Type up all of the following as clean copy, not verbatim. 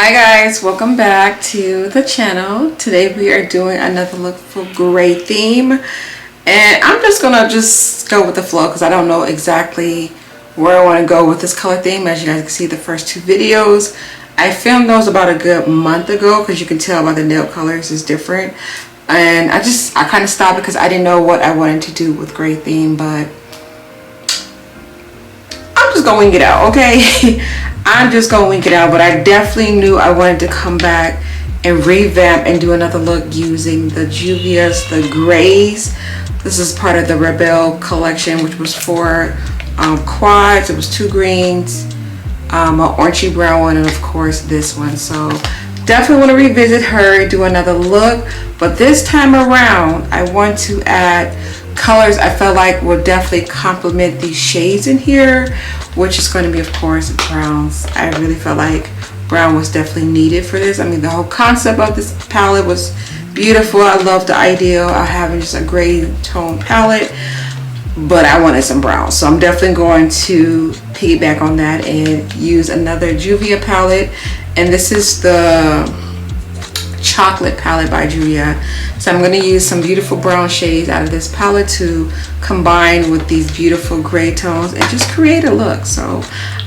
Hi guys, welcome back to the channel. Today we are doing another look for gray theme, and I'm just gonna go with the flow because I don't know exactly where I want to go with this color theme. As you guys can see, the first two videos I filmed those about a good month ago because you can tell by the nail colors is different, and I kind of stopped because I didn't know what I wanted to do with gray theme, but I'm just gonna wing it out, okay? I'm just gonna wing it out, but I definitely knew I wanted to come back and revamp and do another look using the Juvias, the grays. This is part of the Rebel collection, which was four quads. It was two greens, an orangey brown one, and of course this one. So definitely want to revisit her, do another look, but this time around I want to add colors I felt like will definitely complement these shades in here, which is going to be of course browns. I really felt like brown was definitely needed for this. I mean, the whole concept of this palette was beautiful. I love the idea of having just a gray tone palette, but I wanted some brown, so I'm definitely going to piggyback on that and use another Juvia palette, and this is the chocolate palette by Julia. So I'm going to use some beautiful brown shades out of this palette to combine with these beautiful gray tones and just create a look. So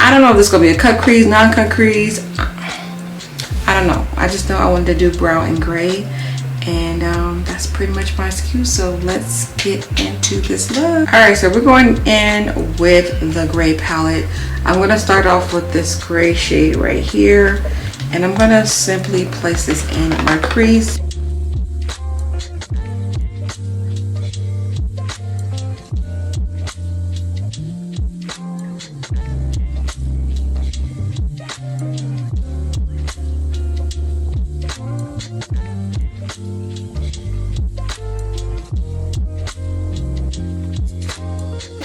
I don't know if this is going to be a cut crease, non-cut crease, I don't know. I just know I wanted to do brown and gray, and that's pretty much my excuse. So let's get into this look. Alright, so we're going in with the gray palette. I'm going to start off with this gray shade right here, and I'm going to simply place this in my crease.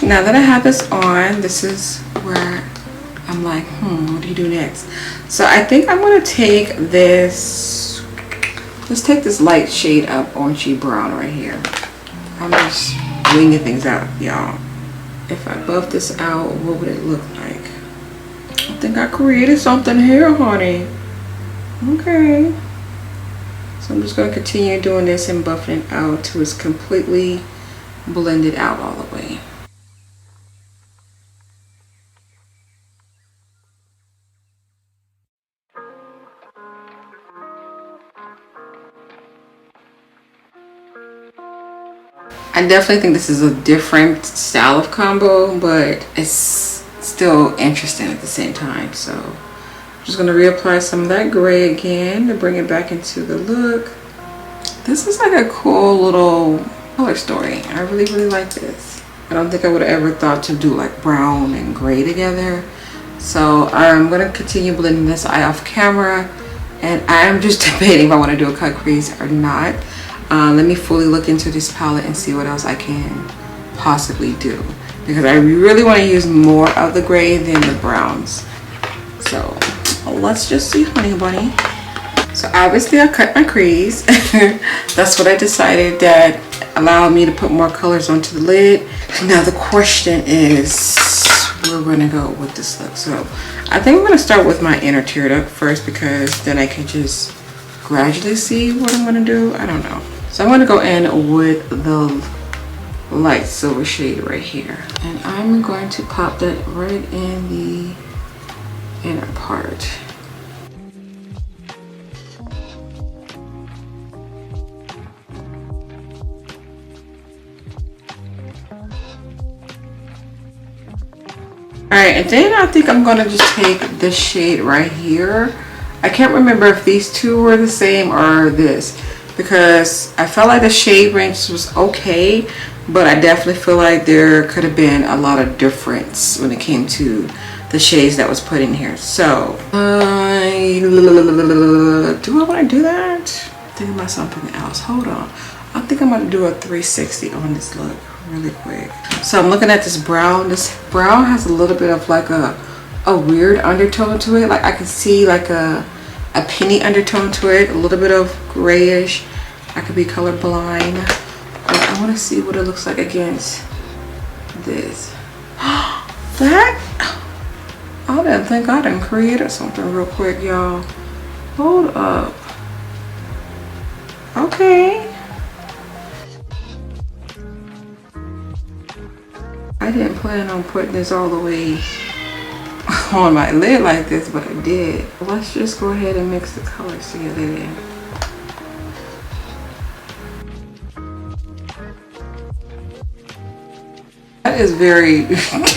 Now that I have this on, this is where I'm like, what do you do next? So I think I'm going to take this, let's take this light shade up, orangey brown right here. I'm just winging things out, y'all. If I buff this out, what would it look like? I think I created something here, honey. Okay. So I'm just going to continue doing this and buffing it out till it's completely blended out all the way. I definitely think this is a different style of combo, but it's still interesting at the same time. So I'm just going to reapply some of that gray again to bring it back into the look. This is like a cool little color story. I really like this. I don't think I would have ever thought to do like brown and gray together. So I'm going to continue blending this eye off camera, and I'm just debating if I want to do a cut crease or not. Let me fully look into this palette and see what else I can possibly do, because I really want to use more of the gray than the browns. So let's just see, honey bunny. So obviously I cut my crease. That's what I decided that allowed me to put more colors onto the lid. Now the question is, where we're gonna go with this look. So I think I'm gonna start with my inner tear duct first, because then I can just gradually see what I'm gonna do. I don't know. So I'm going to go in with the light silver shade right here, and I'm going to pop that right in the inner part. Alright, and then I think I'm going to just take this shade right here. I can't remember if these two were the same or this, because I felt like the shade range was okay, but I definitely feel like there could have been a lot of difference when it came to the shades that was put in here. So do I want to do that? Think about something else. Hold on, I think I'm going to do a 360 on this look really quick. So I'm looking at this brown. This brown has a little bit of like a weird undertone to it. Like I can see like a penny undertone to it, a little bit of grayish. I could be colorblind, but I want to see what it looks like against this. That, I didn't think I done created something real quick, y'all. Hold up. Okay. I didn't plan on putting this all the way on my lid like this, but I did. Let's just go ahead and mix the colors together then. That is very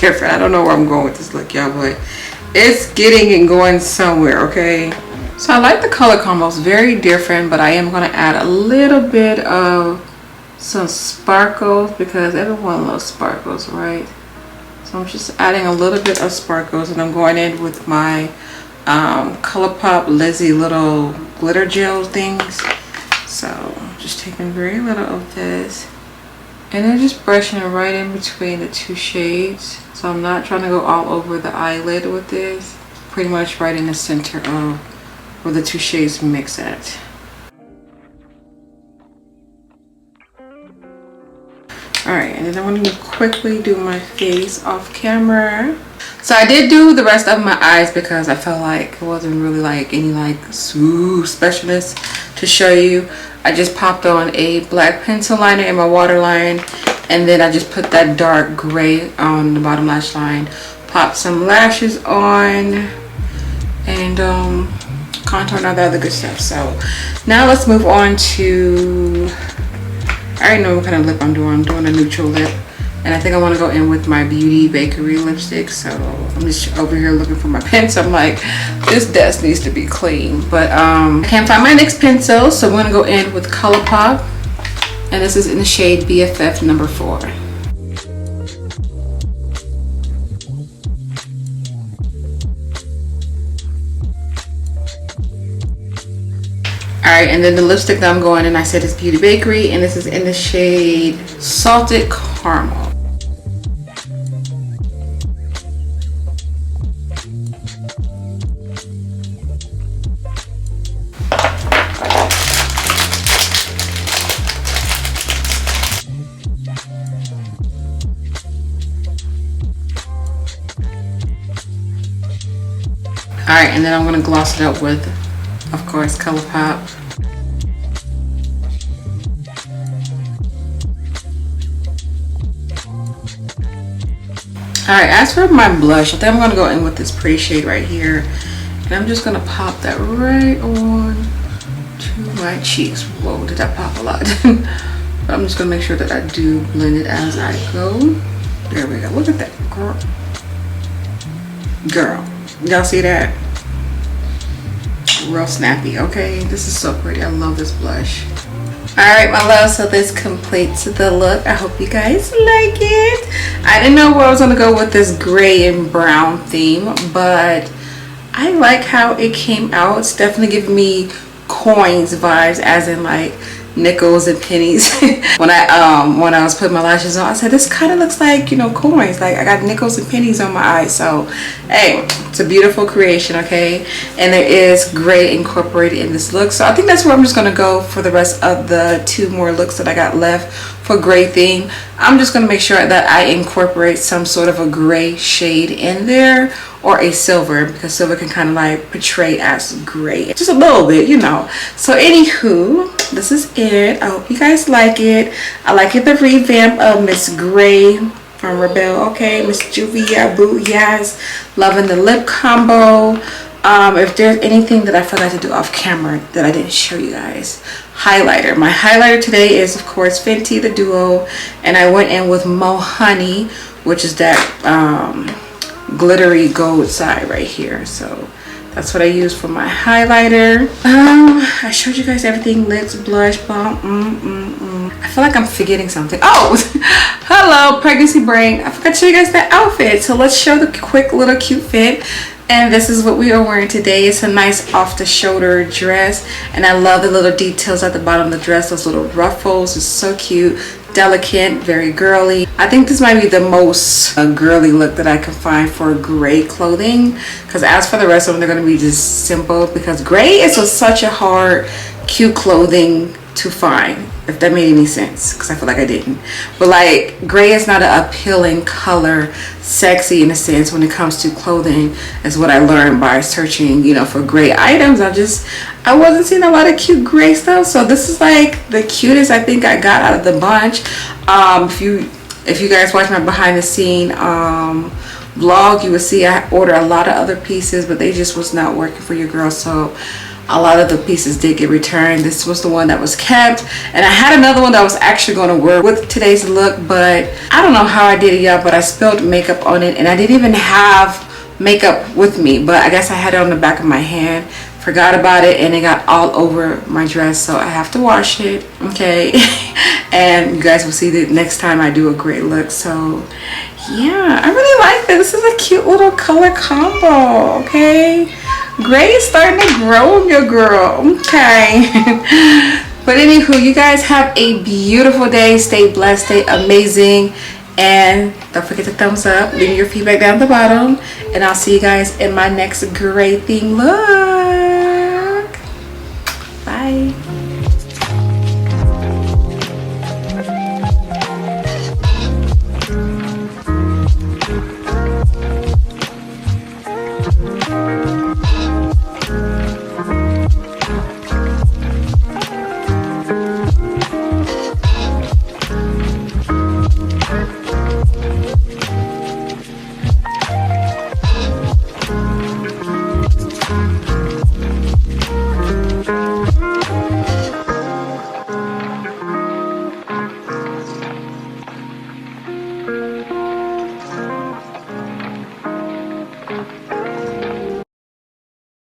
different. I don't know where I'm going with this look, y'all, but it's getting and going somewhere, okay? So I like the color combos, very different, but I am gonna add a little bit of some sparkles because everyone loves sparkles, right? So I'm just adding a little bit of sparkles, and I'm going in with my ColourPop LIZZIE little glitter gel things. So just taking very little of this. And then just brushing it right in between the two shades. So I'm not trying to go all over the eyelid with this. Pretty much right in the center of where the two shades mix at. Alright, and then I'm going to quickly do my face off camera. So I did do the rest of my eyes because I felt like it wasn't really like any like specialness to show you. I just popped on a black pencil liner in my waterline, and then I just put that dark gray on the bottom lash line. Popped some lashes on, and contour and all the other good stuff. So now let's move on to, I already know what kind of lip I'm doing. I'm doing a neutral lip. And I think I want to go in with my Beauty Bakerie lipstick. So I'm just over here looking for my pencil. I'm like, this desk needs to be clean. But I can't find my NYX pencil. So I'm going to go in with ColourPop. And this is in the shade BFF number 4. Alright, and then the lipstick that I'm going in, I said is Beauty Bakerie. And this is in the shade Salted Caramel. Alright, and then I'm going to gloss it up with, of course, ColourPop. Alright, as for my blush, I think I'm going to go in with this pretty shade right here. And I'm just going to pop that right on to my cheeks. Whoa, did that pop a lot? But I'm just going to make sure that I do blend it as I go. There we go. Look at that, girl. Girl. Y'all see that? Real snappy. Okay, this is so pretty. I love this blush. Alright, my love, so this completes the look. I hope you guys like it. I didn't know where I was gonna go with this gray and brown theme, but I like how it came out. It's definitely giving me coins vibes, as in like nickels and pennies. when I was putting my lashes on, I said this kind of looks like, you know, coins. Like I got nickels and pennies on my eyes. So hey, it's a beautiful creation, okay? And there is gray incorporated in this look. So I think that's where I'm just gonna go for the rest of the 2 more looks that I got left for gray theme. I'm just gonna make sure that I incorporate some sort of a gray shade in there, or a silver, because silver can kind of like portray as gray just a little bit, you know. So anywho, this is it. I hope you guys like it. I like it, the revamp of Miss Gray from Rebel. Okay, Miss Juvia, boo, yes. Loving the lip combo. If there's anything that I forgot to do off camera that I didn't show you guys, highlighter. My highlighter today is of course Fenty the Duo, and I went in with Mo Honey, which is that glittery gold side right here. So that's what I use for my highlighter. I showed you guys everything, lips, blush, balm. I feel like I'm forgetting something. Oh, hello, pregnancy brain. I forgot to show you guys that outfit. So let's show the quick little cute fit. And this is what we are wearing today. It's a nice off the shoulder dress, and I love the little details at the bottom of the dress. Those little ruffles is so cute, delicate, very girly. I think this might be the most girly look that I can find for gray clothing, because as for the rest of them, they're going to be just simple, because gray is such a hard cute clothing to find, if that made any sense, because I feel like I didn't. But like, gray is not an appealing color, sexy in a sense when it comes to clothing, is what I learned by searching, you know, for gray items. I wasn't seeing a lot of cute gray stuff, so this is like the cutest I think I got out of the bunch. If you guys watch my behind the scene vlog, you will see I ordered a lot of other pieces, but they just was not working for your girl, so a lot of the pieces did get returned. This was the one that was kept, and I had another one that was actually going to work with today's look, but I don't know how I did it, y'all, but I spilled makeup on it, and I didn't even have makeup with me, but I guess I had it on the back of my hand, forgot about it, and it got all over my dress, so I have to wash it, okay? And you guys will see that next time I do a great look. So yeah, I really like this. This is a cute little color combo, okay? Gray is starting to grow on your girl, okay? But anywho, you guys have a beautiful day. Stay blessed, stay amazing, and don't forget to thumbs up, leave me your feedback down at the bottom, and I'll see you guys in my next great thing look. Bye.